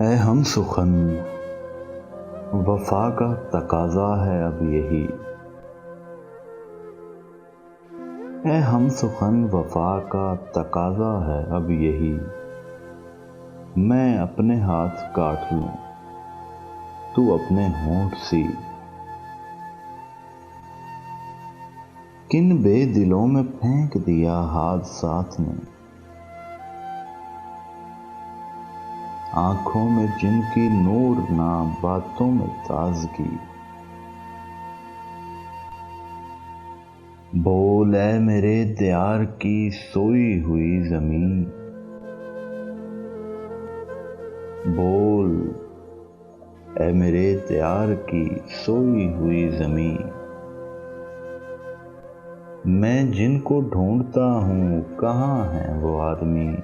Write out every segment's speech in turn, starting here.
اے ہم سخن وفا کا تقاضا ہے اب یہی، اے ہم سخن وفا کا تقاضا ہے اب یہی، میں اپنے ہاتھ کاٹ لوں تو اپنے ہونٹ سی۔ کن بے دلوں میں پھینک دیا حادثات نے، آنکھوں میں جن کی نور نہ باتوں میں تازگی۔ بول اے میرے دیار کی سوئی ہوئی زمین، بول اے میرے دیار کی سوئی ہوئی زمین، میں جن کو ڈھونڈتا ہوں کہاں ہیں وہ آدمی۔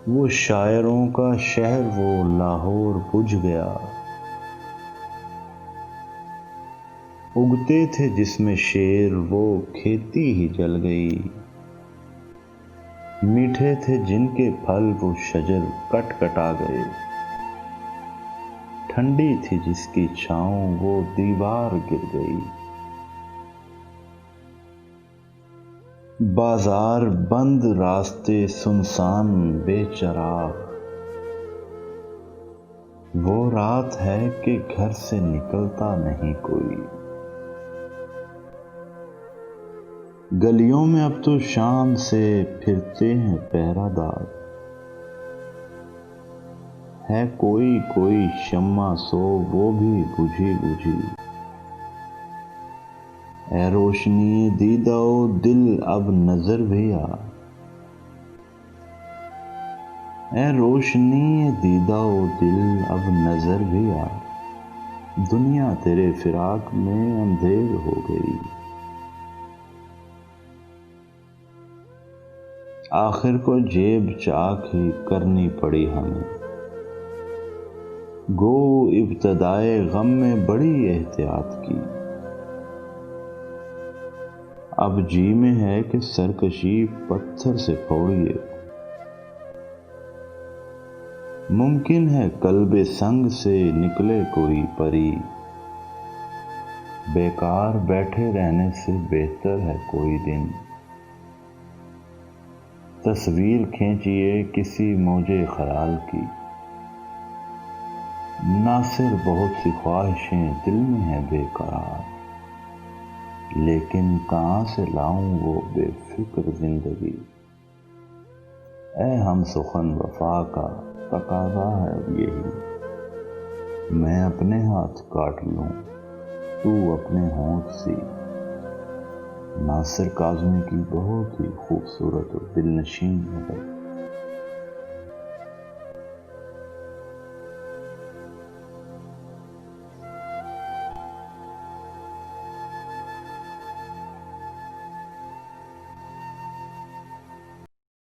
وہ شاعروں کا شہر وہ لاہور بجھ گیا، اگتے تھے جس میں شیر وہ کھیتی ہی جل گئی۔ میٹھے تھے جن کے پھل وہ شجر کٹ کٹا گئے، ٹھنڈی تھی جس کی چھاؤں وہ دیوار گر گئی۔ بازار بند راستے سنسان بے چراغ، وہ رات ہے کہ گھر سے نکلتا نہیں کوئی۔ گلیوں میں اب تو شام سے پھرتے ہیں پہرہ دار، ہے کوئی کوئی شمع سو وہ بھی بجھی بجھی۔ اے روشنی دیدہ و دل اب نظر بھی آ، اے روشنی دیدہ و دل اب نظر بھی آ، دنیا تیرے فراق میں اندھیر ہو گئی۔ آخر کو جیب چاک ہی کرنی پڑی ہمیں، گو ابتدائے غم میں بڑی احتیاط کی۔ اب جی میں ہے کہ سرکشی پتھر سے پھوڑیے، ممکن ہے قلب سنگ سے نکلے کوئی پری۔ بیکار بیٹھے رہنے سے بہتر ہے کوئی دن، تصویر کھینچیے کسی موج خیال کی۔ ناصر بہت سی خواہشیں دل میں ہیں بے قرار، لیکن کہاں سے لاؤں وہ بے فکر زندگی۔ اے ہم سخن وفا کا تقاضا ہے اب یہی، میں اپنے ہاتھ کاٹ لوں تو اپنے ہونٹ سی۔ ناصر کاظمی کی بہت ہی خوبصورت اور دلنشین نظر